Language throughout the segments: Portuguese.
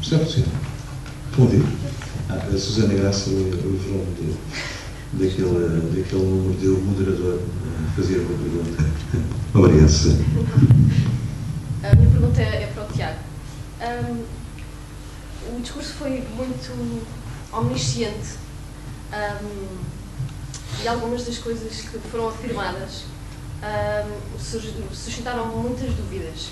Está funcionando. Ouvir. A Susana Graça livrou-me daquele número de o moderador fazer uma pergunta. Obrigado, Susana. A minha pergunta é para o Tiago. O discurso foi muito omnisciente e algumas das coisas que foram afirmadas suscitaram muitas dúvidas.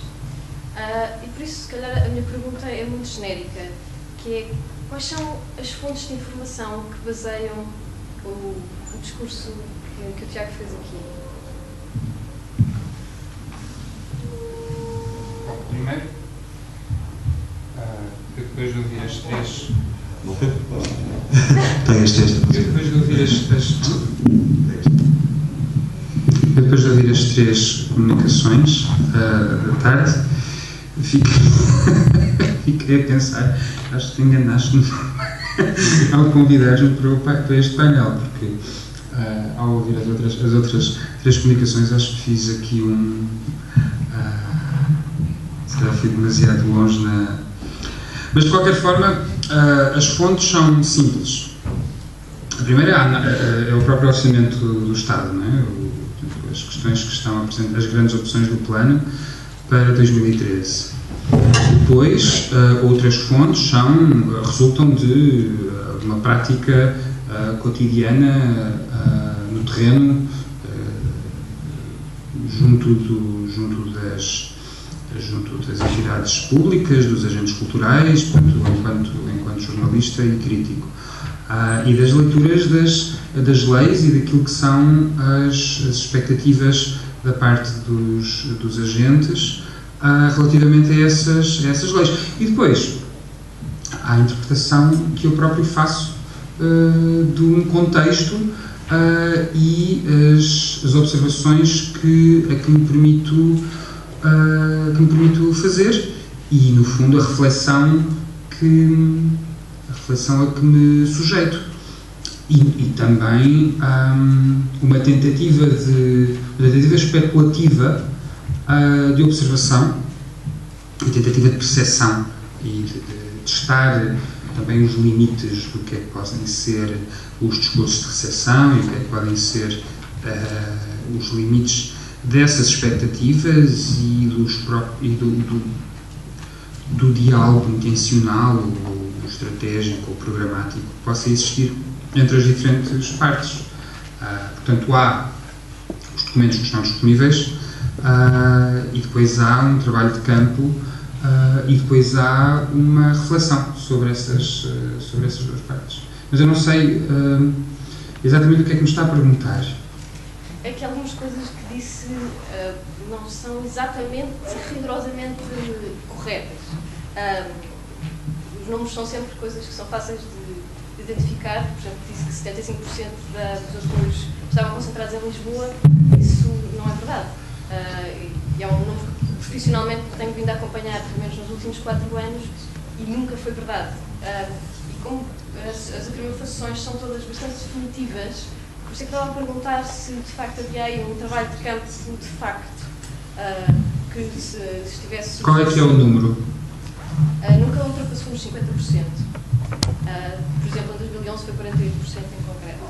E por isso, se calhar, a minha pergunta é muito genérica, que é: quais são as fontes de informação que baseiam o discurso que o Tiago fez aqui? Primeiro, depois de ouvir as três... Depois de ouvir as três comunicações da tarde, fiquei a pensar, acho que te enganaste-me ao convidar-me para este painel, porque ao ouvir as outras três comunicações, acho que fiz aqui se calhar fui demasiado longe na... Mas, de qualquer forma, as fontes são simples. A primeira é o próprio orçamento do Estado, não é? As questões que estão apresentadas, as grandes opções do plano para 2013. Depois, outras fontes resultam de uma prática cotidiana no terreno, junto das entidades públicas, dos agentes culturais, portanto, enquanto jornalista e crítico. E das leituras das leis e daquilo que são as expectativas da parte dos agentes relativamente a essas leis. E depois, há a interpretação que eu próprio faço de um contexto e as observações a que me permito fazer e, no fundo, a reflexão a que me sujeito. E também uma tentativa especulativa de observação e tentativa de percepção e de testar também os limites do que é que podem ser os discursos de recepção e o que é que podem ser os limites dessas expectativas e do diálogo intencional ou estratégico ou programático que possa existir entre as diferentes partes. Portanto, há os documentos que estão disponíveis e depois há um trabalho de campo e depois há uma reflexão sobre essas duas partes. Mas eu não sei exatamente o que é que me está a perguntar. É que algumas coisas que disse não são exatamente, rigorosamente corretas. Os números são sempre coisas que são fáceis de identificar. Por exemplo, disse que 75% dos apoios estavam concentrados em Lisboa. Isso não é verdade. E é um número que profissionalmente tenho vindo a acompanhar, pelo menos nos últimos 4 anos, e nunca foi verdade. E como as afirmações são todas bastante definitivas, por isso é que estava a perguntar se de facto havia aí um trabalho de campo de facto que se estivesse... Qual é que é o número? Nunca ultrapassou os 50%. Por exemplo, em 2011 foi 48% em concreto.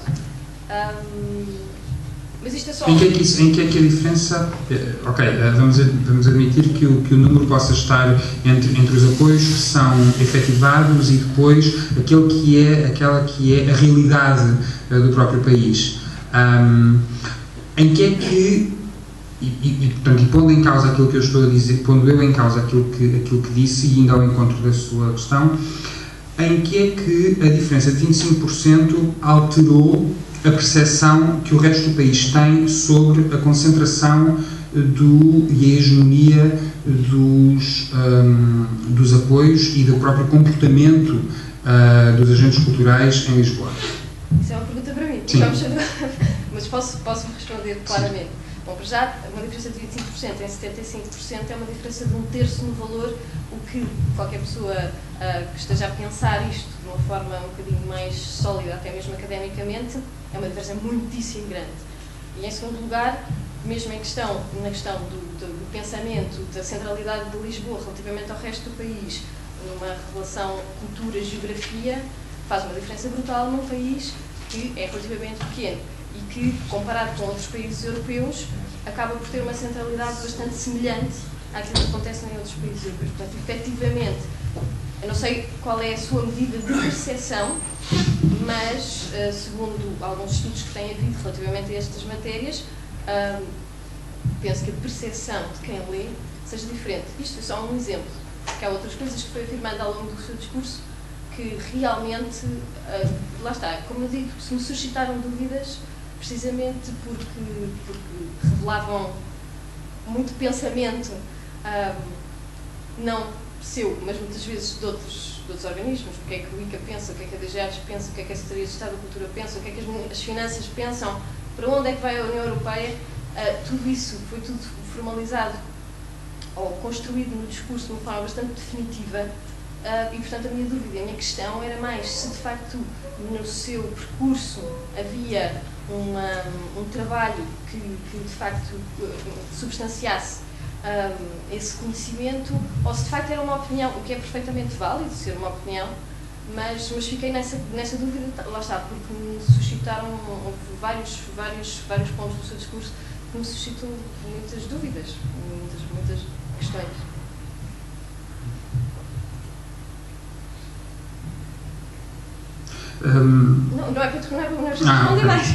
Mas isto é só... Em que é que a diferença... Ok, vamos admitir que o número possa estar entre os apoios que são efetivados e depois aquela que é a realidade do próprio país. Em que é que... portanto, pondo em causa aquilo que eu estou a dizer, pondo eu em causa aquilo que disse e indo ao encontro da sua questão, em que é que a diferença de 25% alterou a percepção que o resto do país tem sobre a concentração e a hegemonia dos apoios e do próprio comportamento dos agentes culturais em Lisboa? Isso é uma pergunta para mim. Sim. Mas posso responder claramente. Bom, para já, uma diferença de 25% em 75% é uma diferença de 1/3 no valor, o que qualquer pessoa que esteja a pensar isto de uma forma um bocadinho mais sólida, até mesmo academicamente, é uma diferença muitíssimo grande. E em segundo lugar, mesmo na questão do pensamento, da centralidade de Lisboa relativamente ao resto do país, numa relação cultura-geografia, faz uma diferença brutal num país que é relativamente pequeno e que, comparado com outros países europeus, acaba por ter uma centralidade bastante semelhante àquilo que acontece em outros países europeus. Portanto, efetivamente, eu não sei qual é a sua medida de percepção, mas, segundo alguns estudos que têm havido relativamente a estas matérias, penso que a percepção de quem lê seja diferente. Isto é só um exemplo, porque há outras coisas que foi afirmando ao longo do seu discurso que realmente, lá está, como eu digo, se me suscitaram dúvidas, precisamente porque revelavam muito pensamento, não seu, mas muitas vezes de outros organismos. O que é que o ICA pensa, o que é que a DGAs pensa, o que é que a Secretaria de Estado da Cultura pensa, o que é que as finanças pensam, para onde é que vai a União Europeia, tudo isso foi tudo formalizado ou construído no discurso de uma forma bastante definitiva. E, portanto, a minha dúvida, a minha questão era mais se, de facto, no seu percurso havia um trabalho que, de facto, substanciasse esse conhecimento, ou se, de facto, era uma opinião, o que é perfeitamente válido, ser uma opinião, mas fiquei nessa dúvida, lá está, porque me suscitaram vários pontos do seu discurso que me suscitam muitas dúvidas, muitas questões. Não é para te responder mais.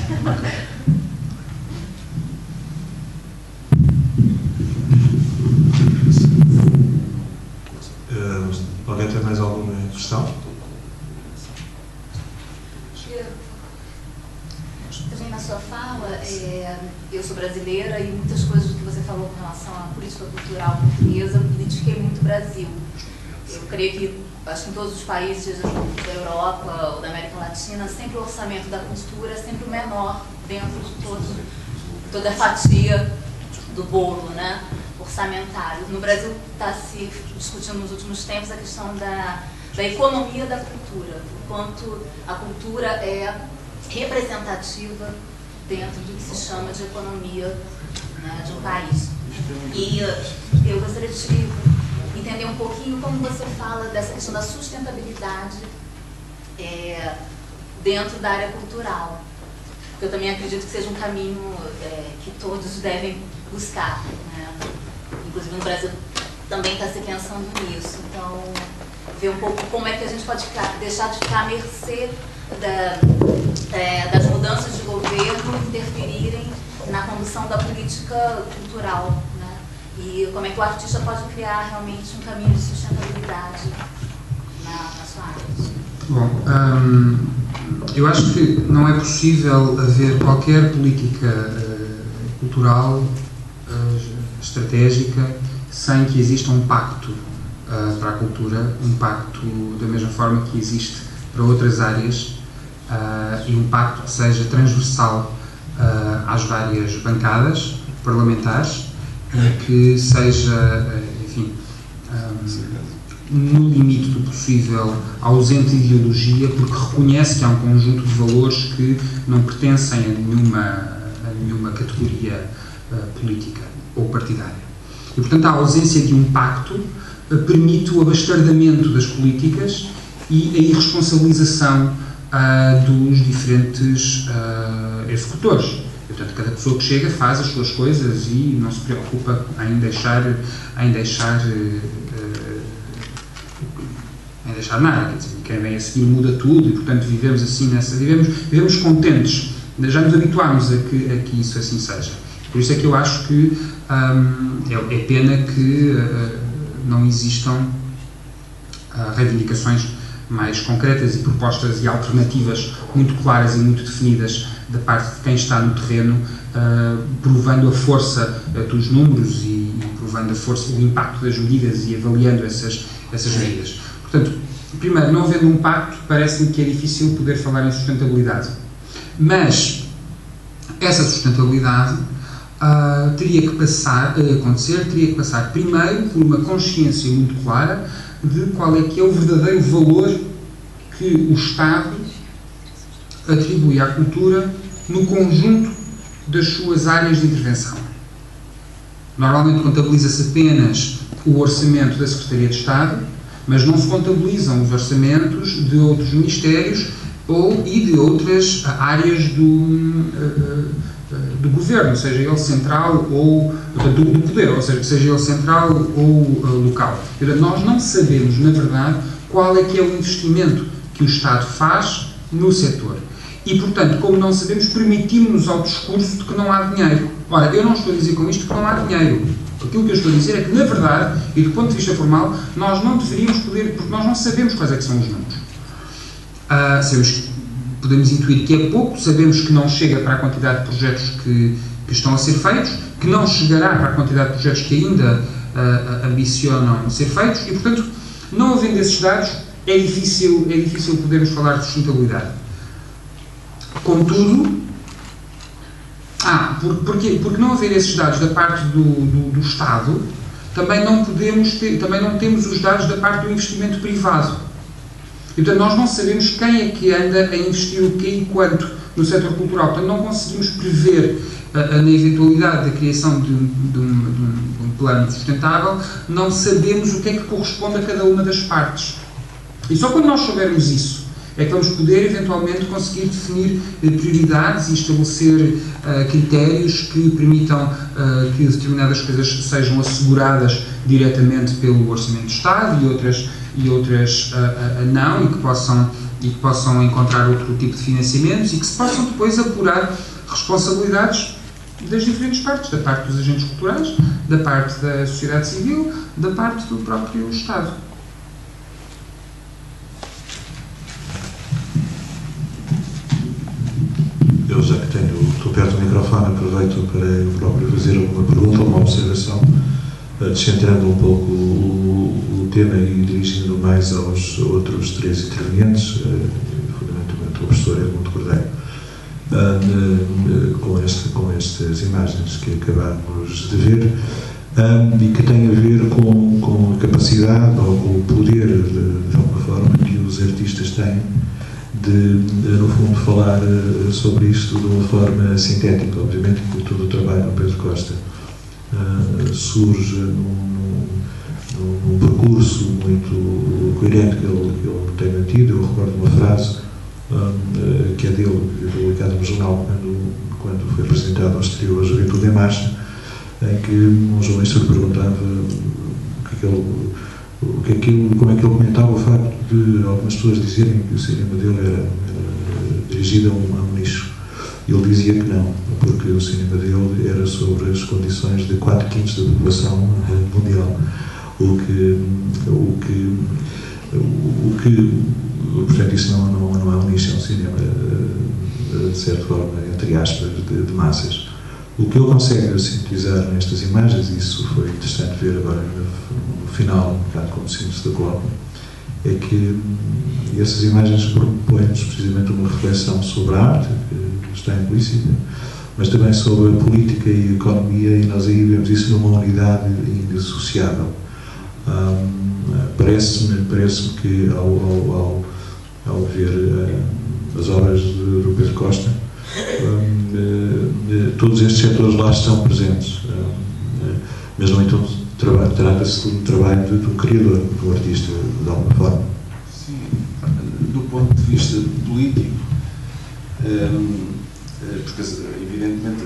Alguém tem mais alguma questão? Também na sua fala, eu sou brasileira e muitas coisas que você falou com relação à política cultural portuguesa, eu me identifiquei muito Brasil. Eu creio que, acho que em todos os países da Europa ou da América Latina, sempre o orçamento da cultura é sempre o menor dentro de toda a fatia do bolo, né, orçamentário. No Brasil está se discutindo nos últimos tempos a questão da economia da cultura, o quanto a cultura é representativa dentro do que se chama de economia, né, de um país. E eu gostaria de entender um pouquinho como você fala dessa questão da sustentabilidade dentro da área cultural. Porque eu também acredito que seja um caminho que todos devem buscar, né? Inclusive no Brasil também está se pensando nisso. Então, ver um pouco como é que a gente pode deixar de ficar à mercê das mudanças de governo interferirem na condução da política cultural, né? E como é que o artista pode criar realmente um caminho de sustentabilidade na sua arte. Bom, eu acho que não é possível haver qualquer política cultural estratégica sem que exista um pacto para a cultura, um pacto da mesma forma que existe para outras áreas, e um pacto que seja transversal às várias bancadas parlamentares e que seja, enfim, no limite do possível ausente de ideologia, porque reconhece que há um conjunto de valores que não pertencem a nenhuma categoria política ou partidária. E, portanto, a ausência de um pacto permite o abastardamento das políticas e a irresponsabilização dos diferentes executores. E, portanto, cada pessoa que chega faz as suas coisas e não se preocupa em deixar nada. Quer dizer, quem vem a seguir muda tudo e, portanto, vivemos assim vivemos contentes. Já nos habituámos a que isso assim seja. Por isso é que eu acho que é pena que não existam reivindicações mais concretas e propostas e alternativas muito claras e muito definidas da parte de quem está no terreno, provando a força dos números e provando a força do impacto das medidas e avaliando essas medidas. Portanto, primeiro, não havendo um pacto, parece-me que é difícil poder falar em sustentabilidade. Mas essa sustentabilidade teria que passar primeiro por uma consciência muito clara de qual é que é o verdadeiro valor que o Estado atribui à cultura no conjunto das suas áreas de intervenção. Normalmente contabiliza-se apenas o orçamento da Secretaria de Estado, mas não se contabilizam os orçamentos de outros ministérios e de outras áreas do governo, seja ele central ou do poder, ou seja ele central ou local. Nós não sabemos, na verdade, qual é que é o investimento que o Estado faz no setor. E, portanto, como não sabemos, permitimos-nos ao discurso de que não há dinheiro. Ora, eu não estou a dizer com isto que não há dinheiro. Aquilo que eu estou a dizer é que, na verdade, e do ponto de vista formal, nós não deveríamos poder, porque nós não sabemos quais é que são os números. Podemos intuir que é pouco, sabemos que não chega para a quantidade de projetos que estão a ser feitos, que não chegará para a quantidade de projetos que ainda ambicionam ser feitos e, portanto, não havendo esses dados, é difícil podermos falar de sustentabilidade. Contudo, porque não haver esses dados da parte do Estado, também não temos os dados da parte do investimento privado. Então, nós não sabemos quem é que anda a investir o quê e quanto no setor cultural. Portanto, não conseguimos prever, na eventualidade da criação de um plano sustentável, não sabemos o que é que corresponde a cada uma das partes. E só quando nós soubermos isso, é que vamos poder, eventualmente, conseguir definir prioridades e estabelecer critérios que permitam que determinadas coisas sejam asseguradas diretamente pelo Orçamento do Estado e outras não, e que possam encontrar outro tipo de financiamentos e que se possam depois apurar responsabilidades das diferentes partes, da parte dos agentes culturais, da parte da sociedade civil, da parte do próprio Estado. Eu, já que estou perto do microfone, aproveito para eu próprio fazer uma pergunta ou uma observação, descentrando um pouco o tema e dirigindo mais aos outros três intervenientes, fundamentalmente o professor Edmundo Cordeiro, com estas imagens que acabamos de ver, e que têm a ver com a capacidade ou com o poder, de alguma forma, que os artistas têm de, no fundo, falar sobre isto de uma forma sintética. Obviamente que todo o trabalho do Pedro Costa surge num percurso muito coerente que ele tem mantido. Eu recordo uma frase que é dele, publicada no jornal quando foi apresentado ao exterior a Juventude em Marcha, em que um jornalista lhe perguntava como é que ele comentava o facto de algumas pessoas dizerem que o cinema dele era dirigido a um nicho. Ele dizia que não, porque o cinema dele era sobre as condições de 4/5 da população mundial, portanto, isso não é um nicho, é um cinema, de certa forma, entre aspas, de massas. O que ele consegue sintetizar nestas imagens, e isso foi interessante ver agora no final, um bocado como síntese da Colômbia, é que essas imagens propõem-nos precisamente uma reflexão sobre a arte, que está implícita, mas também sobre a política e a economia, e nós aí vemos isso numa unidade indissociável. Parece-me que ao ver as obras do Pedro Costa, todos estes setores lá estão presentes, mas no entanto trata-se de um trabalho de um criador, de um artista, de alguma forma. Sim, do ponto de vista político, porque evidentemente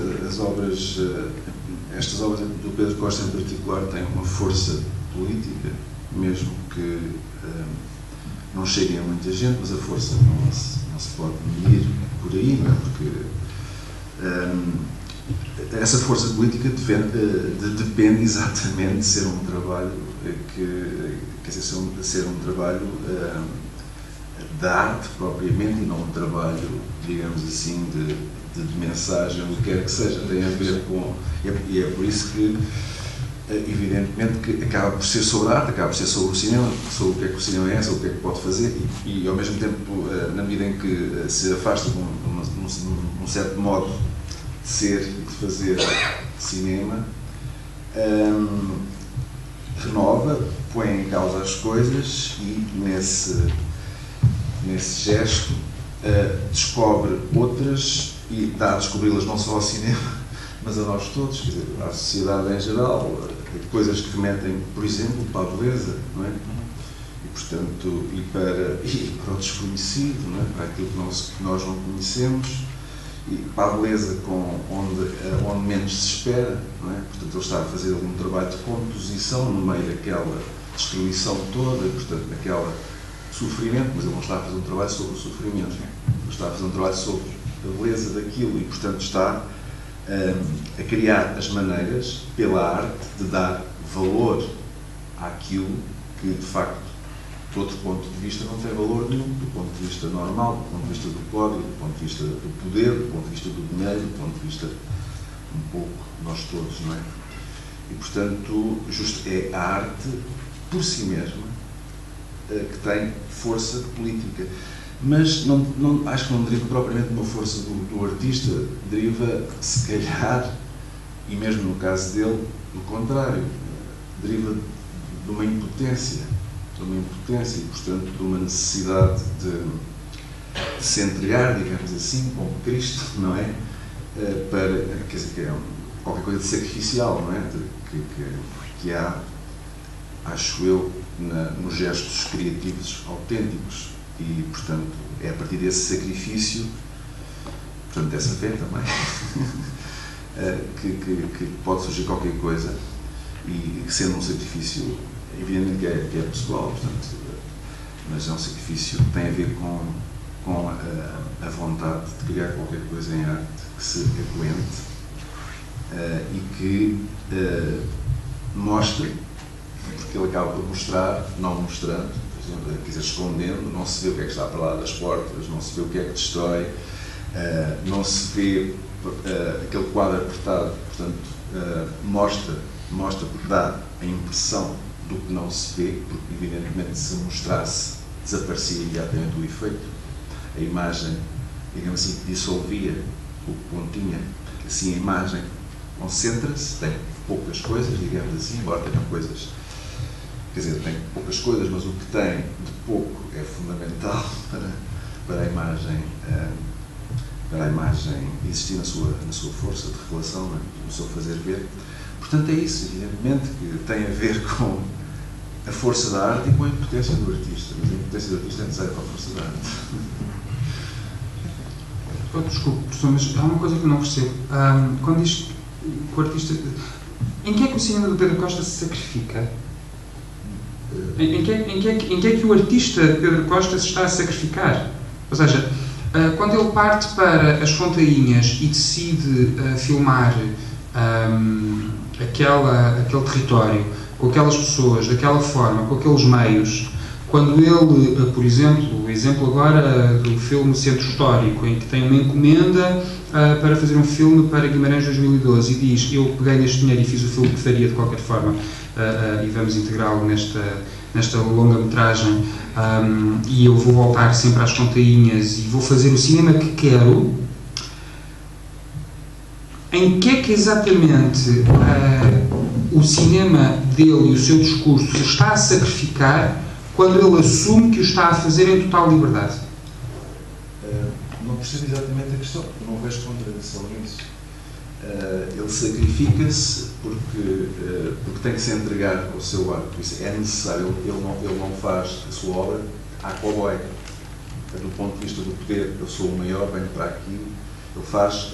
estas obras do Pedro Costa em particular têm uma força política, mesmo que não cheguem a muita gente, mas a força não se pode medir por aí, não é? Porque essa força política depende exatamente de ser um trabalho ser um trabalho da arte propriamente, e não um trabalho, digamos assim, de mensagem, o que quer que seja. Tem a ver com... E é por isso que, evidentemente, que acaba por ser sobre a arte, acaba por ser sobre o cinema, sobre o que é que o cinema é, sobre o que é que pode fazer, e ao mesmo tempo, na medida em que se afasta de um certo modo de ser e de fazer cinema, renova, põe em causa as coisas e, nesse gesto, descobre outras, e dá a descobri-las não só ao cinema, mas a nós todos, quer dizer, à sociedade em geral, coisas que remetem, por exemplo, para a beleza, não é? E, portanto, e para o desconhecido, não é? Para aquilo que nós não conhecemos, e para a beleza onde menos se espera, não é? Portanto, ele está a fazer algum trabalho de composição no meio daquela destruição toda, portanto, daquela sofrimento, mas ele não está a fazer um trabalho sobre o sofrimento, ele está a fazer um trabalho sobre a beleza daquilo e, portanto, está a criar as maneiras, pela arte, de dar valor àquilo que, de facto, do outro ponto de vista, não tem valor nenhum, do ponto de vista normal, do ponto de vista do código, do ponto de vista do poder, do ponto de vista do dinheiro, do ponto de vista, um pouco, nós todos, não é? E, portanto, é a arte, por si mesma, que tem força política. Mas acho que não deriva propriamente de uma força do artista, deriva, se calhar, e mesmo no caso dele, do contrário, deriva de uma impotência, e, portanto, de uma necessidade de se entregar, digamos assim, como Cristo, não é? Para, quer dizer, que é qualquer coisa de sacrificial, não é? Que há, acho eu, nos gestos criativos autênticos. E, portanto, é a partir desse sacrifício, portanto, dessa fé também, que pode surgir qualquer coisa, e sendo um sacrifício, evidentemente que é pessoal, portanto, mas é um sacrifício que tem a ver com a vontade de criar qualquer coisa em arte que se aguente e que mostre, porque ele acaba por mostrar, não mostrando, quer dizer, escondendo, não se vê o que é que está para lá das portas, não se vê o que é que destrói, não se vê aquele quadro apertado, portanto, mostra porque dá a impressão do que não se vê, porque evidentemente se mostrasse, desaparecia imediatamente o efeito, a imagem, digamos assim, dissolvia o que continha, assim a imagem concentra-se, tem poucas coisas, digamos assim, embora tenham coisas. Quer dizer, tem poucas coisas, mas o que tem de pouco é fundamental para a imagem existir na sua força de revelação, no seu fazer ver. Portanto, é isso, evidentemente, que tem a ver com a força da arte e com a impotência do artista. Mas a impotência do artista é necessária para a força da arte. Desculpe, professor, mas há uma coisa que eu não percebo. Quando diz que o artista... Em que é que o cinema do Pedro Costa se sacrifica? Em que é que o artista Pedro Costa se está a sacrificar? Ou seja, quando ele parte para as Fontainhas e decide filmar aquele território, com aquelas pessoas, daquela forma, com aqueles meios, quando ele, por exemplo, o exemplo agora do filme Centro Histórico, em que tem uma encomenda para fazer um filme para Guimarães 2012 e diz, eu peguei neste dinheiro e fiz o filme que faria de qualquer forma e vamos integrá-lo nesta longa-metragem e eu vou voltar sempre às Fontainhas e vou fazer o cinema que quero. Em que é que exatamente o cinema dele e o seu discurso se está a sacrificar quando ele assume que o está a fazer em total liberdade? Não percebo exatamente a questão, porque não vejo contradição nisso. Ele sacrifica-se porque tem que se entregar ao seu arte, por isso é necessário, ele não faz a sua obra à cowboy. Do ponto de vista do poder, eu sou o maior, venho para aquilo. Ele faz,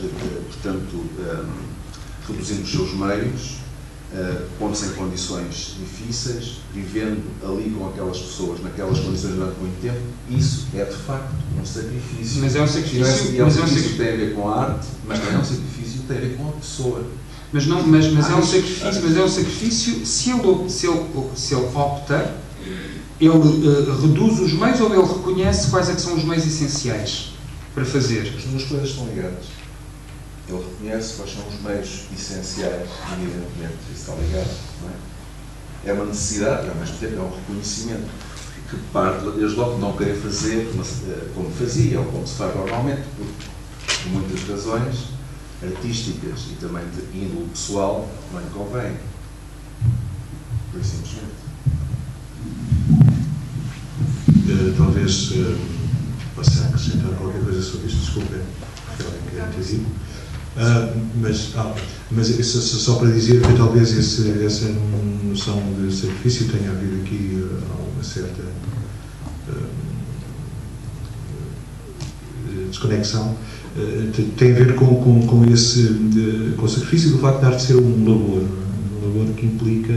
portanto, reduzindo os seus meios, pondo-se em condições difíceis, vivendo ali com aquelas pessoas, naquelas condições durante muito tempo. Isso é, de facto, um sacrifício. Mas é um sacrifício, é um sacrifício que tem a ver com a arte, mas também é um sacrifício que tem a ver com a pessoa. Mas é um sacrifício, se ele opta, ele reduz os meios ou ele reconhece quais é que são os meios essenciais para fazer? As duas coisas estão ligadas. Ele reconhece quais são os meios essenciais, evidentemente, isso está ligado, não é? É uma necessidade, ao mesmo tempo é um reconhecimento que parte, desde logo, de não querer fazer como fazia, ou como se faz normalmente, por muitas razões artísticas e também de índole pessoal, não lhe convém. Por isso, simplesmente. Talvez possa acrescentar qualquer coisa sobre isto, desculpem, porque alguém queria ter dito. Mas isso, só para dizer que talvez essa noção de sacrifício tenha havido aqui uma certa desconexão, tem a ver com o sacrifício do facto de arte ser um labor que implica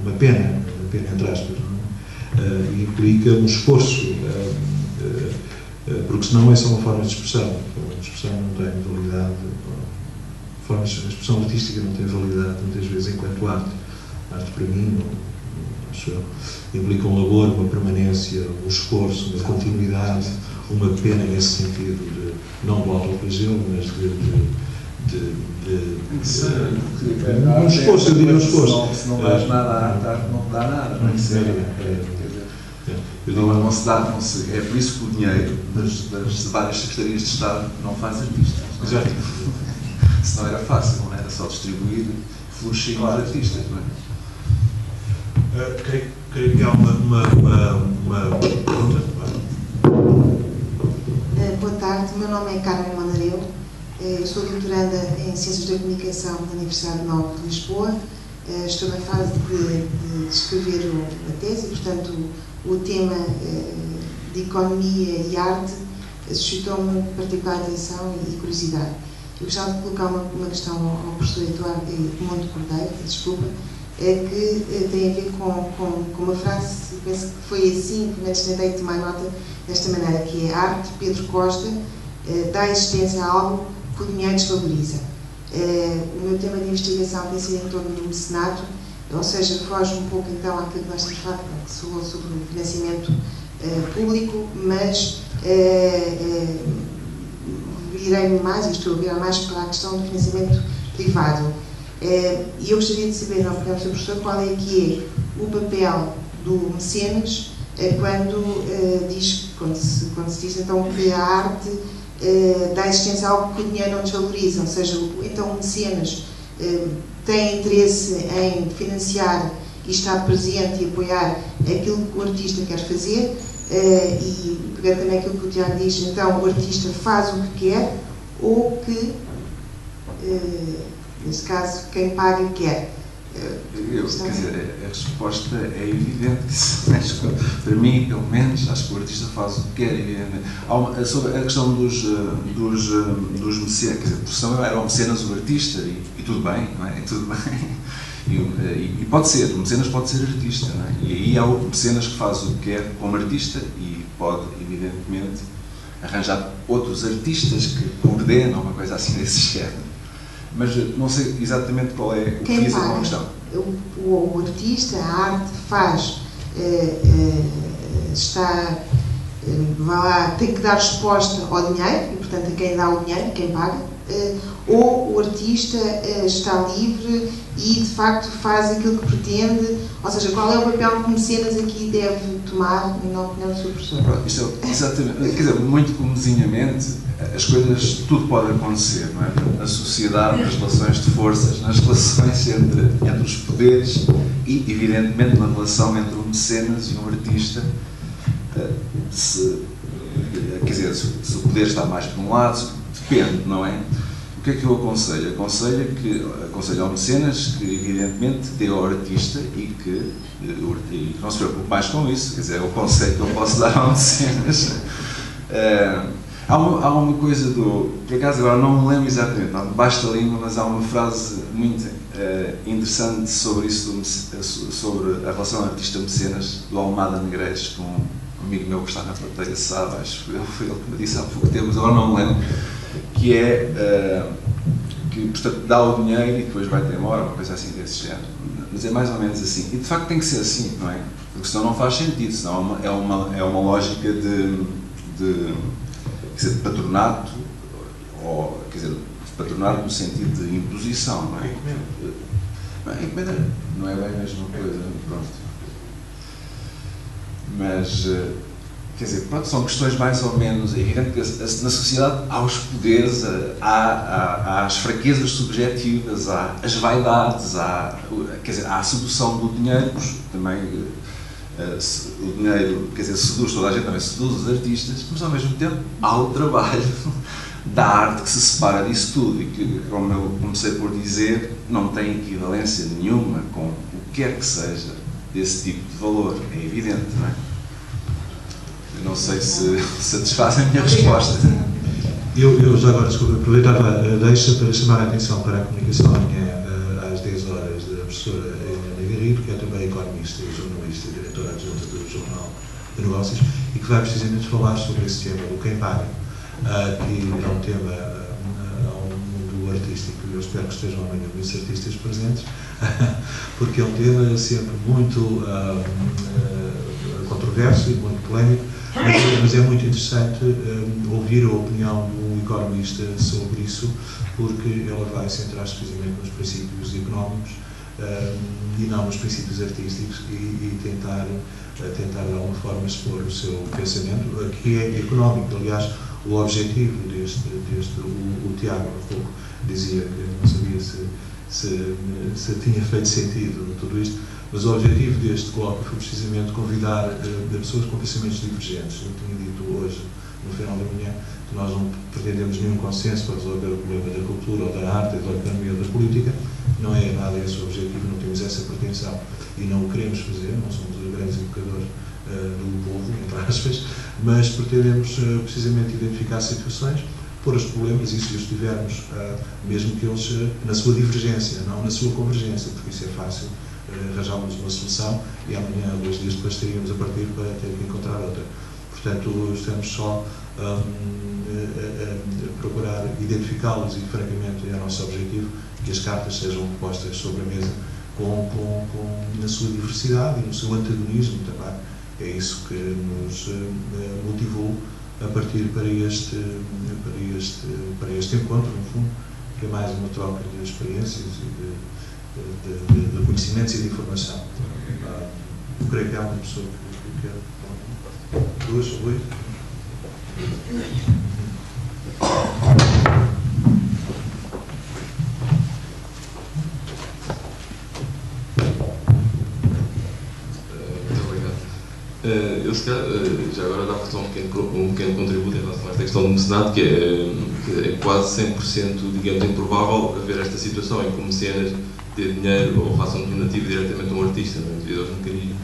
uma pena entre aspas, e implica um esforço, porque senão é só uma forma de expressão. A expressão não tem validade, a expressão artística não tem validade muitas vezes enquanto arte. Arte para mim, acho eu, implica um labor, uma permanência, um esforço, uma continuidade, uma pena nesse sentido, não do autoflagelo, mas um esforço, eu diria um esforço. Se não dás nada à arte, não te dá nada. Não é por isso que o dinheiro das várias secretarias de Estado não faz artistas. Exato. Se não era fácil, não era só distribuir florescer os artistas, não é? Creio que há uma pergunta. Boa tarde, o meu nome é Carmen Mandareu, eu sou doutoranda em Ciências da Comunicação da Universidade Nova de Lisboa, estou na fase de escrever a tese, portanto o tema de economia e arte suscitou-me particular atenção e curiosidade. Eu gostava de colocar uma questão ao professor Eduardo Monte Cordeiro, desculpa, que tem a ver com uma frase, penso que foi assim, pelo menos tentei tomar nota desta maneira, que é a arte, Pedro Costa, dá existência a algo que o dinheiro desvaloriza. O meu tema de investigação tem sido em torno do mecenato, ou seja, foge um pouco então àquilo que nós temos falado, que falou sobre o financiamento público, mas virei-me mais, e estou a virar mais para a questão do financiamento privado. E eu gostaria de saber, na opinião do Sr. Professor, qual é que é o papel do mecenas quando se diz então que a arte dá existência a algo que o dinheiro não desvaloriza, ou seja, então o mecenas tem interesse em financiar e estar presente e apoiar aquilo que o artista quer fazer, e pegar também aquilo que o Tiago diz, então o artista faz o que quer ou que, neste caso, quem paga quer. Quer dizer, a resposta é evidente. Para mim, pelo menos, acho que o artista faz o que quer, evidentemente. Sobre a questão dos mecenas, quer dizer, por são eram mecenas o artista, e tudo bem, não é? E tudo bem. E pode ser, o mecenas pode ser artista, não é? E aí há o mecenas que faz o que quer como artista e pode, evidentemente, arranjar outros artistas que coordenam uma coisa assim desse género. Mas não sei exatamente qual é o que fiz a questão. O artista, a arte faz, tem que dar resposta ao dinheiro, e portanto a quem dá o dinheiro, quem paga, ou o artista está livre e de facto faz aquilo que pretende, ou seja, qual é o papel que o mecenas aqui deve tomar, na opinião do Sr. Professor? Pronto, isto é exatamente, quer dizer, muito comezinhamente, as coisas, tudo pode acontecer, não é? Na sociedade, nas relações de forças, nas relações entre os poderes e, evidentemente, na relação entre um mecenas e um artista, quer dizer, se o poder está mais por um lado, depende, não é? O que é que eu aconselho? Aconselho ao mecenas que, evidentemente, dê ao artista e que não se preocupe mais com isso, quer dizer, é o conselho que eu posso dar ao mecenas. Há uma coisa por acaso agora não me lembro exatamente, não basta a língua, mas há uma frase muito interessante sobre isso, sobre a relação artista-mecenas, do Almada Negreiros, com um amigo meu que está na plateia, sabe, acho que foi ele que me disse há pouco tempo, mas agora não me lembro, que é que, portanto, dá o dinheiro e depois vai-te embora, uma coisa assim desse género. Mas é mais ou menos assim. E de facto tem que ser assim, não é? Porque senão não faz sentido, senão é uma lógica de patronato, ou, quer dizer, patronato no sentido de imposição, não é? Encomenda não é bem a mesma coisa, pronto. Mas, quer dizer, pronto, são questões mais ou menos, é evidente que na sociedade há os poderes, há as fraquezas subjetivas, há as vaidades, quer dizer, há a sedução do dinheiro, também o dinheiro, quer dizer, seduz toda a gente, também seduz os artistas, mas ao mesmo tempo há o trabalho, da arte que se separa disso tudo e que, como eu comecei por dizer, não tem equivalência nenhuma com o que quer que seja desse tipo de valor. É evidente, não é? Eu não sei se satisfaz a minha resposta. Eu já agora, desculpa, aproveitava a deixa para chamar a atenção para a comunicação amanhã às 10 horas da professora Ana Garrido, que é também economista e jornalista e diretora adjunta do Jornal de Negócios, e que vai precisamente falar sobre esse tema do quem paga, que é um tema ao mundo artístico, e eu espero que estejam amanhã muitos artistas presentes, porque é um tema sempre muito controverso e muito polémico, mas é muito interessante ouvir a opinião do economista sobre isso, porque ela vai centrar-se precisamente nos princípios económicos e não nos princípios artísticos e tentar de alguma forma expor o seu pensamento, que é económico. Aliás, o objetivo o Tiago há pouco dizia que não sabia se tinha feito sentido tudo isto, mas o objetivo deste colóquio foi precisamente convidar pessoas com pensamentos divergentes. Eu tinha dito hoje, no final da manhã, que nós não pretendemos nenhum consenso para resolver o problema da cultura, ou da arte, da economia ou da política. Não é nada esse o objetivo, não temos essa pretensão e não o queremos fazer, não somos os grandes educadores do povo, entre aspas, mas pretendemos precisamente identificar situações, pôr os problemas e se os tivermos, mesmo que eles na sua divergência, não na sua convergência, porque isso é fácil, arranjamos uma solução e amanhã, 2 dias depois, teríamos a partir para ter que encontrar outra. Portanto, estamos só a procurar identificá-los e, francamente, é o nosso objetivo que as cartas sejam postas sobre a mesa na sua diversidade e no seu antagonismo também. É isso que nos motivou a partir para este encontro, no fundo, que é mais uma troca de experiências e de conhecimentos e de informação. Eu creio que há uma pessoa que quer. 2 ou 8. Eu, se calhar, já agora dá para fazer um pequeno contributo em relação a esta questão do mecenato, que é quase 100%, digamos, improvável haver esta situação em que o mecenas dê dinheiro ou faça um donativo diretamente a um artista, devido aos mecanismos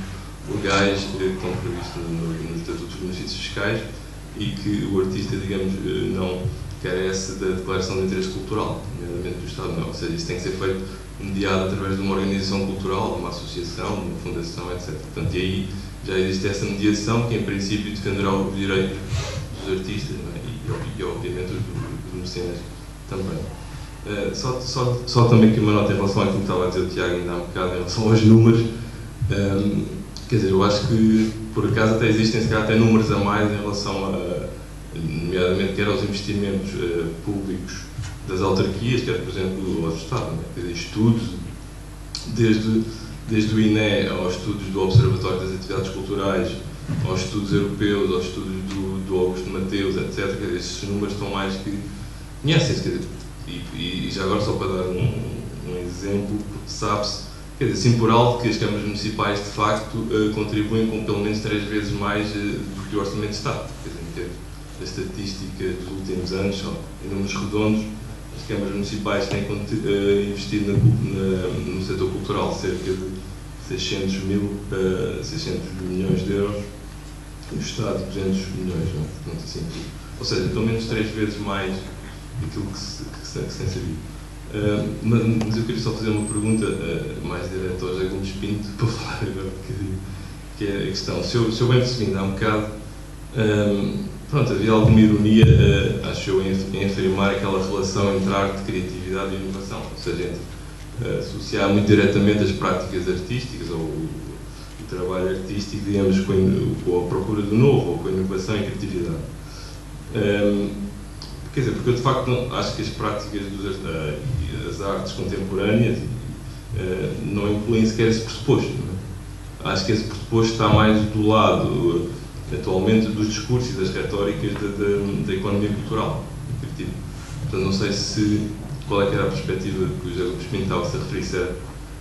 legais que estão previstos nos estatutos dos benefícios fiscais e que o artista, digamos, não carece da declaração de interesse cultural, nomeadamente do Estado, não. Ou seja, isso tem que ser feito mediado através de uma organização cultural, de uma associação, de uma fundação, etc. Portanto, e aí já existe essa mediação que, em princípio, defenderá os direitos dos artistas, não é? e obviamente, dos mecenas também. Só também aqui uma nota em relação àquilo que estava a dizer o Tiago ainda há um bocado, em relação aos números. Quer dizer, eu acho que, por acaso, até existem, se calhar, até números a mais em relação nomeadamente, quer aos investimentos públicos das autarquias, quer, por exemplo, ao Estado, não é? Quer dizer, estudos, desde o INE aos estudos do Observatório das Atividades Culturais, aos estudos europeus, aos estudos do Augusto Mateus, etc. Quer dizer, esses números estão mais que conhecem-se, quer dizer, e já agora só para dar um exemplo, sabe-se, quer dizer, assim por alto, que as câmaras municipais de facto contribuem com pelo menos 3 vezes mais do que o Orçamento de Estado. Quer dizer, em termos da estatística dos últimos anos, só em números redondos, as câmaras municipais têm investido no setor cultural cerca de 600 milhões de euros e o Estado 200 milhões, não? Portanto, assim, ou seja, pelo menos 3 vezes mais daquilo que se tem sabido. Mas eu queria só fazer uma pergunta mais direta ao José Gomes Pinto, para falar agora um bocadinho, que é a questão, se eu bem percebi há um bocado, pronto, havia alguma ironia, acho eu, em afirmar aquela relação entre arte, criatividade e inovação, ou seja, entre associar muito diretamente as práticas artísticas ou o trabalho artístico, digamos, com a procura do novo ou com a inovação e criatividade. Quer dizer, porque eu de facto acho que as práticas das artes contemporâneas não incluem sequer esse pressuposto. Não é? Acho que esse pressuposto está mais do lado, atualmente, dos discursos e das retóricas da economia cultural e criativa. Portanto, não sei qual é que era a perspectiva que o José Gomes Pinto estava-se a referir, se era,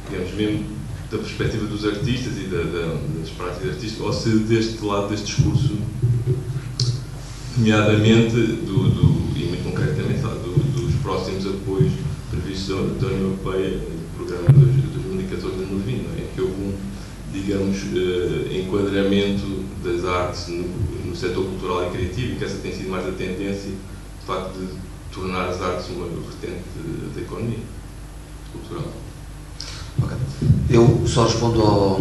digamos, mesmo da perspectiva dos artistas e das práticas artísticas, ou se deste lado deste discurso, nomeadamente e muito concretamente apoios previstos da União Europeia no programa de 2014-2020, em que houve digamos, enquadramento das artes no setor cultural e criativo, e que essa tem sido mais a tendência, de facto, de tornar as artes uma vertente da economia cultural. Okay. Eu só respondo ao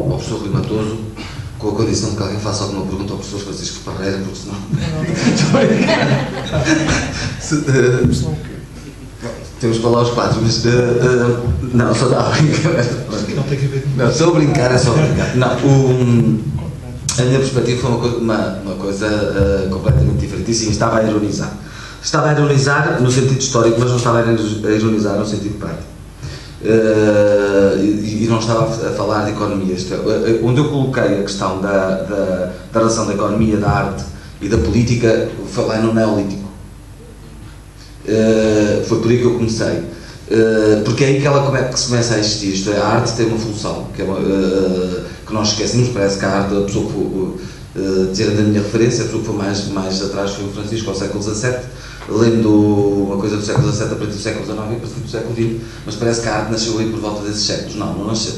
professor Rui Matoso com a condição de que alguém faça alguma pergunta ao professor Francisco Parreira, porque senão... Temos que falar aos quatro, mas não, só dá a brincar. Não tem que ver. Não, só brincar, é só brincar. Não, a minha perspectiva foi uma coisa completamente diferente. E sim, estava a ironizar. Estava a ironizar no sentido histórico, mas não estava a ironizar no sentido prático. E não estava a falar de economia. Onde eu coloquei a questão da relação da economia, da arte e da política, falei no Neolítico. Foi por aí que eu comecei, porque é aí que se começa a existir. Isto é, a arte tem uma função que nós esquecemos. Parece que a arte, a pessoa que foi, dizer da minha referência, a pessoa que foi mais atrás foi o Francisco, ao século XVII, lendo uma coisa do século XVII a partir do século XIX e a partir do século XX, mas parece que a arte nasceu aí por volta desses séculos. Não nasceu.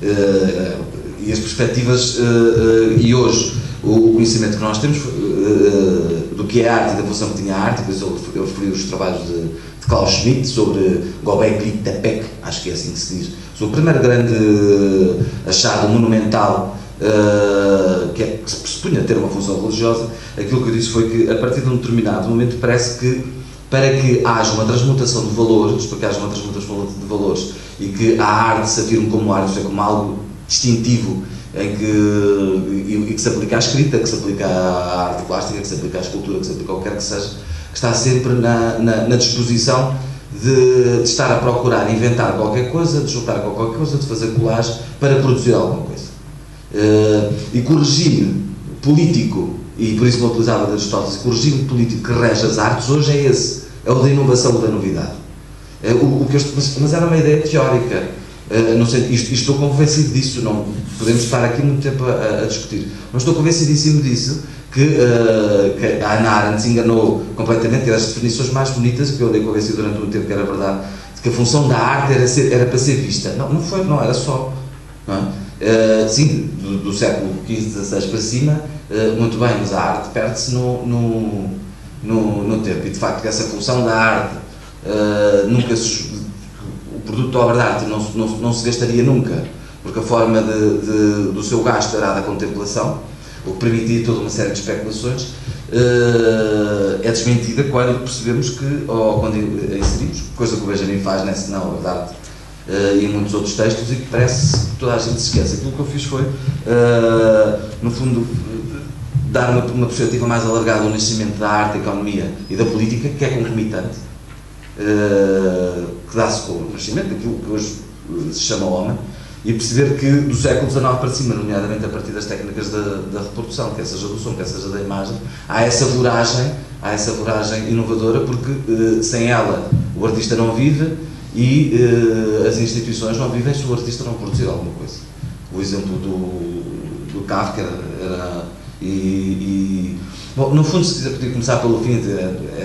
E as perspectivas, e hoje o conhecimento que nós temos do que é a arte e da função que tinha a arte, depois eu referi os trabalhos de Klaus Schmidt sobre Göbekli Tepe, acho que é assim que se diz, sobre o primeiro grande achado monumental que se pressupunha ter uma função religiosa. Aquilo que eu disse foi que a partir de um determinado momento parece que, para que haja uma transmutação de valores, para que haja uma transmutação de valores e que a arte se afirme como arte, como algo distintivo, e que se aplica à escrita, que se aplica à arte plástica, que se aplica à escultura, que se aplica ao que quer que seja, que está sempre na disposição de estar a procurar inventar qualquer coisa, de juntar qualquer coisa, de fazer colagem para produzir alguma coisa. E que o regime político, e por isso não utilizava de Aristóteles, que o regime político que rege as artes hoje é esse, é o da inovação ou da novidade. Mas era uma ideia teórica. Não sei, estou convencido disso, não podemos estar aqui muito tempo a discutir, mas estou convencidíssimo disso, que a Hannah Arendt se enganou completamente, que era as definições mais bonitas, que eu andei convencido durante muito tempo que era verdade, de que a função da arte era para ser vista. Não era só. Não é? Sim, do século XV, XVI para cima, muito bem, mas a arte perde-se no tempo, e de facto que essa função da arte nunca o produto da obra de arte não se gastaria nunca, porque a forma do seu gasto era da contemplação, o que permitia toda uma série de especulações, é desmentida quando percebemos que, ou quando a inserimos, coisa que o Benjamin faz na obra de arte e em muitos outros textos, e que parece que toda a gente se esquece. Aquilo que eu fiz foi, no fundo, dar uma perspectiva mais alargada ao nascimento da arte, da economia e da política, que é concomitante, que dá-se com o nascimento daquilo que hoje se chama homem, e perceber que do século XIX para cima, nomeadamente a partir das técnicas da reprodução, quer seja do som, quer seja da imagem, há essa voragem inovadora, porque sem ela o artista não vive e as instituições não vivem se o artista não produzir alguma coisa. O exemplo do Kafka era... Bom, no fundo, se quiser podia começar pelo fim,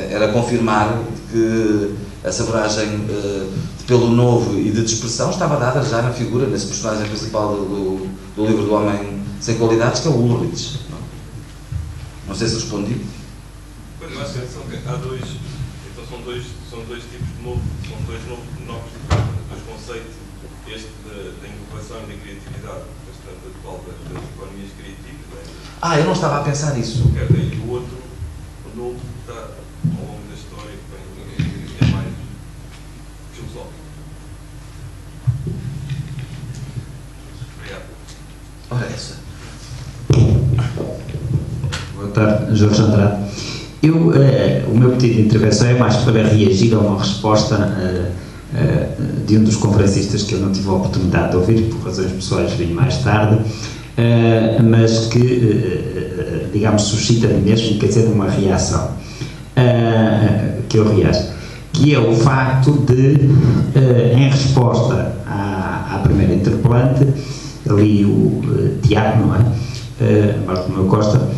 era confirmar que essa voragem de pelo novo e de dispersão estava dada já na figura, nesse personagem principal do livro do Homem Sem Qualidades, que é o Ulrich. Não sei se respondi. Pois, eu acho que há dois, então são dois tipos de novo, são dois novos conceitos, este da inovação e da criatividade, bastante atual das economias criativas. Eu não estava a pensar nisso. E o outro, o novo, está ao longo da história, é mais filosófico. Obrigado. Ora, essa. Boa tarde, Jorge Andrade. O meu pedido de intervenção é mais para reagir a uma resposta de um dos conferencistas que eu não tive a oportunidade de ouvir, por razões pessoais vim mais tarde, mas que, digamos, suscita-me mesmo, quer dizer, uma reação, que eu reajo, que é o facto de, em resposta à primeira interpelante, ali o Tiago, não é? Bartolomeu Costa,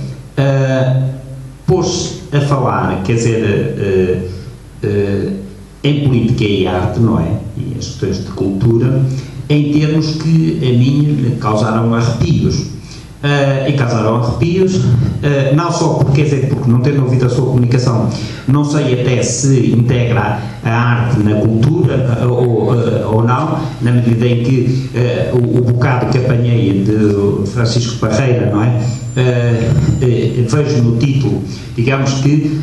pôs a falar, quer dizer, em política e arte, não é? E as questões de cultura, em termos que a mim causaram arrepios. E causaram arrepios, não só porque, quer dizer, porque não tendo ouvido a sua comunicação, não sei até se integra a arte na cultura ou não, na medida em que o bocado que apanhei de Francisco Parreira, não é? Vejo no título, digamos que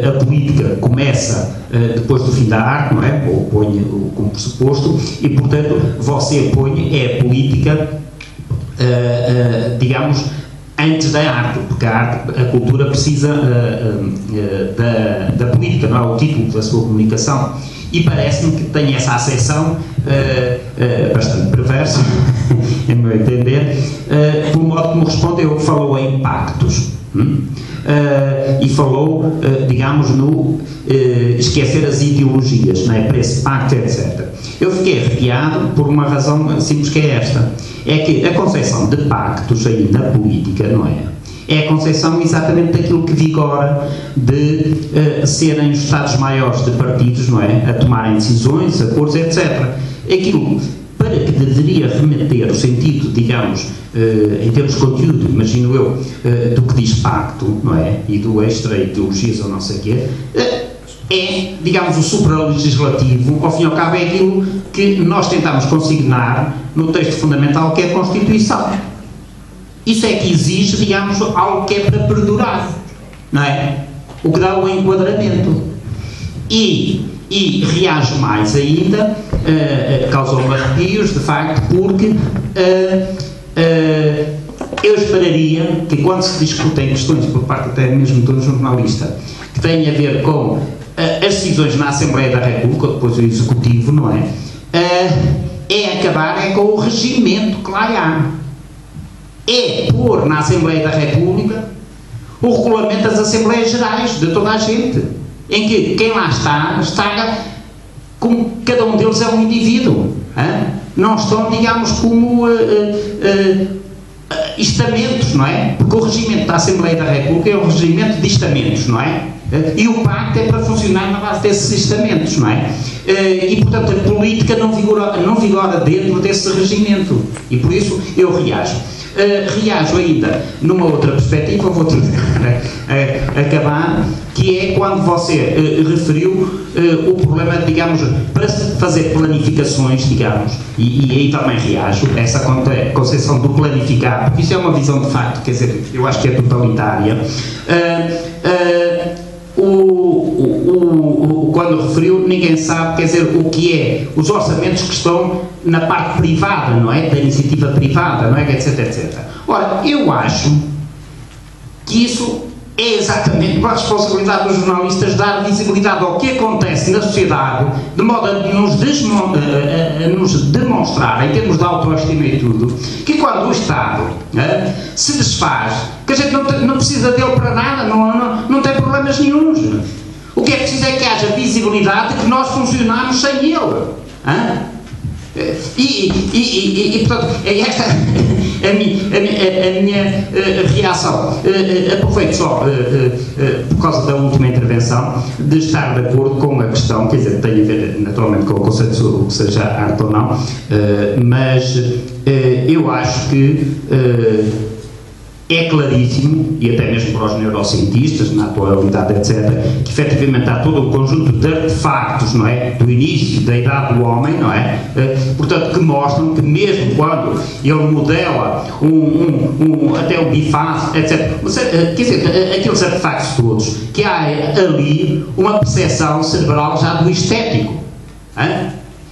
a política começa depois do fim da arte, não é? Ou ponho como pressuposto, e portanto você põe a política, digamos, antes da arte, porque a cultura precisa da política, não é? O título da sua comunicação. E parece-me que tem essa acessão bastante perversa, em meu entender, pelo modo como respondeu. Falou em impactos e falou, digamos, no esquecer as ideologias, não é? Para esse pacto, etc. Eu fiquei arrepiado por uma razão simples, que é esta: é que a concepção de pactos aí na política, não é? É a concepção exatamente daquilo que vigora de serem os Estados-maiores de partidos, não é? A tomarem decisões, acordos, etc. Aquilo para que deveria remeter o sentido, digamos, em termos de conteúdo, imagino eu, do que diz pacto, não é? E do extra-ideologias ou não sei o quê, é, digamos, o supralegislativo. Ao fim e ao cabo é aquilo que nós tentamos consignar no texto fundamental, que é a Constituição. Isso é que exige, digamos, algo que é para perdurar, não é? O que dá o enquadramento. E reage mais ainda, causou-me arrepios, de facto, porque eu esperaria que, quando se discutem questões, por parte até mesmo de um jornalista, que têm a ver com as decisões na Assembleia da República, depois o Executivo, não é? É acabar com o regimento que lá há. É pôr na Assembleia da República o regulamento das Assembleias Gerais de toda a gente, em que quem lá está como cada um deles é um indivíduo, não estão, digamos, como estamentos, não é? Porque o regimento da Assembleia da República é um regimento de estamentos, não é? E o pacto é para funcionar na base desses estamentos, não é? E, portanto, a política não vigora dentro desse regimento, e por isso eu reajo. Reajo ainda numa outra perspectiva, vou acabar, que é quando você referiu o problema, digamos, para se fazer planificações, digamos, e aí também reajo a essa concepção do planificar, porque isso é uma visão de facto, quer dizer, eu acho que é totalitária. Quando referiu, ninguém sabe, quer dizer, o que é os orçamentos que estão na parte privada, não é? Da iniciativa privada, não é? Etc, etc. Ora, eu acho que isso é exatamente a responsabilidade dos jornalistas dar visibilidade ao que acontece na sociedade, de modo a nos demonstrar, em termos de autoestima e tudo, que quando o Estado se desfaz, que a gente não precisa dele para nada, não tem problemas nenhuns. O que é preciso é que haja visibilidade de que nós funcionamos sem ele. Portanto, é esta a minha reação. Aproveito só, por causa da última intervenção, de estar de acordo com a questão, quer dizer, tem a ver naturalmente com o conceito sobre o que seja arte ou não, mas eu acho que é claríssimo, e até mesmo para os neurocientistas, na atualidade, etc., que efetivamente há todo um conjunto de artefactos, não é? Do início da idade do homem, não é? Portanto, que mostram que mesmo quando ele modela até o bifaz, etc., quer dizer, aqueles artefactos todos, que há ali uma percepção cerebral já do estético.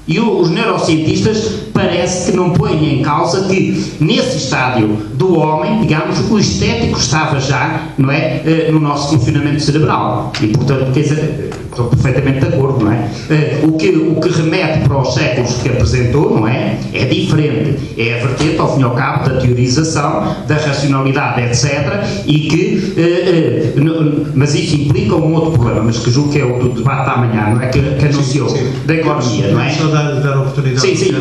E os neurocientistas parece que não põem em causa que nesse estádio do homem, digamos, o estético estava já, não é, no nosso funcionamento cerebral. E, portanto, quer dizer, estou perfeitamente de acordo, não é? O que remete para os séculos que apresentou, não é? É diferente. É a vertente, ao fim e ao cabo, da teorização, da racionalidade, etc. E que, mas isso implica um outro problema, mas que julgo que é o do debate da manhã, não é? Que anunciou, da economia, não é? Só dar oportunidade. Sim,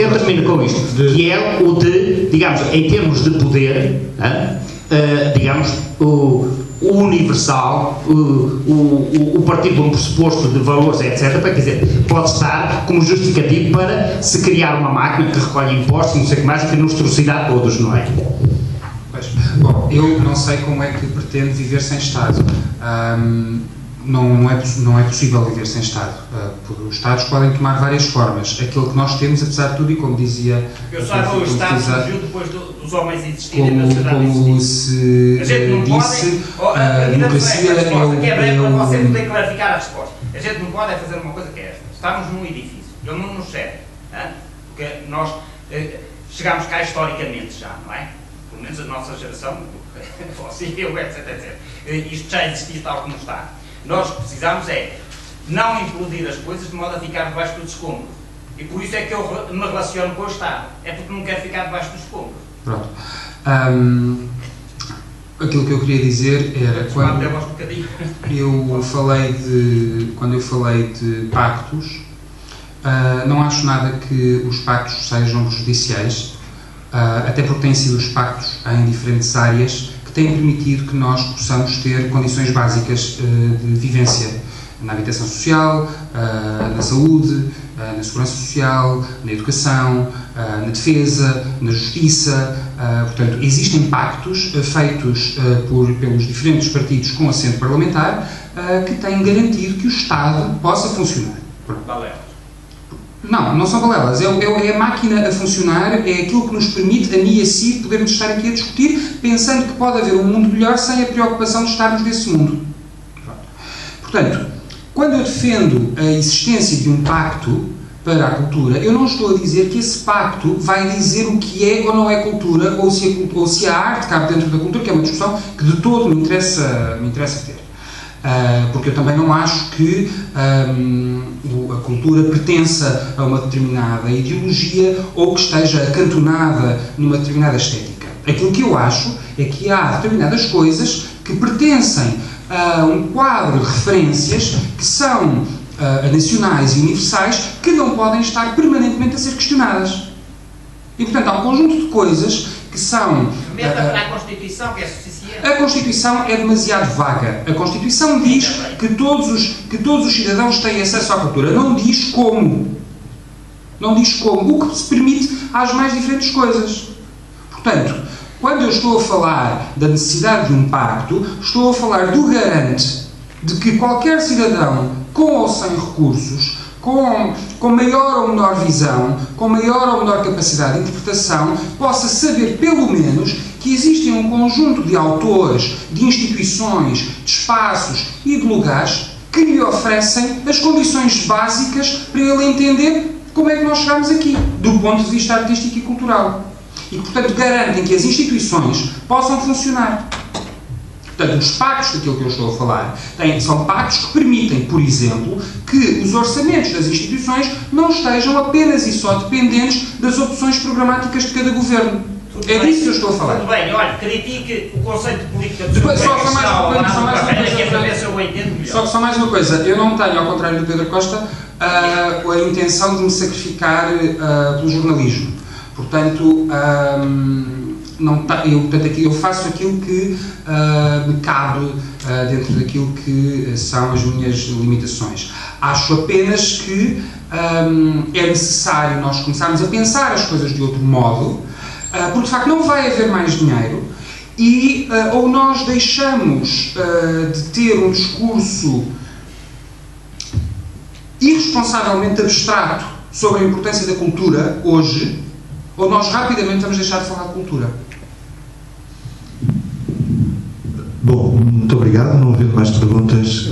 eu termino com isto, que é o de, digamos, em termos de poder, digamos, o universal, o partir de um pressuposto de valores, etc. Para dizer, pode estar como justificativo para se criar uma máquina que recolhe impostos, não sei o que mais, e que nos trucida a todos, não é? Pois. Bom, eu não sei como é que pretende viver sem Estado. Não é possível viver sem Estado. Os Estados podem tomar várias formas. Aquilo que nós temos, apesar de tudo, e como dizia... Eu saiba, o Estado surgiu depois dos homens existirem na sociedade. Como se disse, a democracia é para você poder clarificar a resposta. A gente não pode fazer uma coisa que é esta. Estamos num edifício, ele não nos serve. Porque nós chegámos cá historicamente já, não é? Pelo menos a nossa geração, você, eu, etc, etc. Isto já existia tal como está. Nós precisamos não implodir as coisas de modo a ficar debaixo dos escombros. E por isso é que eu me relaciono com o Estado. É porque não quero ficar debaixo dos escombros. Pronto. Aquilo que eu queria dizer era, quando eu falei de pactos, não acho nada que os pactos sejam prejudiciais, até porque têm sido os pactos em diferentes áreas que têm permitido que nós possamos ter condições básicas de vivência na habitação social, na saúde, na segurança social, na educação, na defesa, na justiça. Portanto, existem pactos feitos pelos diferentes partidos com assento parlamentar que têm garantido que o Estado possa funcionar. Balelas. Não são balelas. É a máquina a funcionar, é aquilo que nos permite, a mim e a si, podermos estar aqui a discutir, pensando que pode haver um mundo melhor sem a preocupação de estarmos nesse mundo. Portanto, quando eu defendo a existência de um pacto para a cultura, eu não estou a dizer que esse pacto vai dizer o que é ou não é cultura, ou se a arte cabe dentro da cultura, que é uma discussão que de todo me interessa ter. Porque eu também não acho que a cultura pertença a uma determinada ideologia ou que esteja acantonada numa determinada estética. Aquilo que eu acho é que há determinadas coisas que pertencem a um quadro de referências que são nacionais e universais que não podem estar permanentemente a ser questionadas. E, portanto, há um conjunto de coisas que são... Meta para a Constituição, que é suficiente. A Constituição é demasiado vaga. A Constituição diz que todos os cidadãos têm acesso à cultura. Não diz como. Não diz como. O que se permite às mais diferentes coisas. Portanto, quando eu estou a falar da necessidade de um pacto, estou a falar do garante de que qualquer cidadão, com ou sem recursos, com maior ou menor visão, com maior ou menor capacidade de interpretação, possa saber, pelo menos, que existem um conjunto de autores, de instituições, de espaços e de lugares que lhe oferecem as condições básicas para ele entender como é que nós chegamos aqui, do ponto de vista artístico e cultural. E que, portanto, garantem que as instituições possam funcionar. Portanto, os pactos daquilo que eu estou a falar são pactos que permitem, por exemplo, que os orçamentos das instituições não estejam apenas e só dependentes das opções programáticas de cada governo. É disso que eu estou a falar. Tudo bem, olha, critique o conceito de política de só mais uma coisa. Eu não tenho, ao contrário do Pedro Costa, a intenção de me sacrificar pelo jornalismo. Portanto, eu faço aquilo que me cabe dentro daquilo que são as minhas limitações. Acho apenas que é necessário nós começarmos a pensar as coisas de outro modo, porque de facto não vai haver mais dinheiro e ou nós deixamos de ter um discurso irresponsavelmente abstrato sobre a importância da cultura hoje, ou nós rapidamente vamos deixar de falar de cultura. Bom, muito obrigado. Não havendo mais perguntas,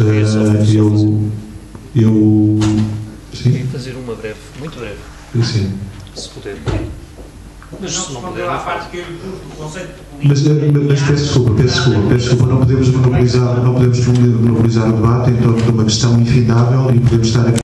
eu queria fazer uma breve, muito breve. Sim. Se puder. Mas não respondeu à parte que eu lhe pus do conceito de política. Mas peço desculpa, não podemos monopolizar o debate em torno de uma questão infindável e podemos estar aqui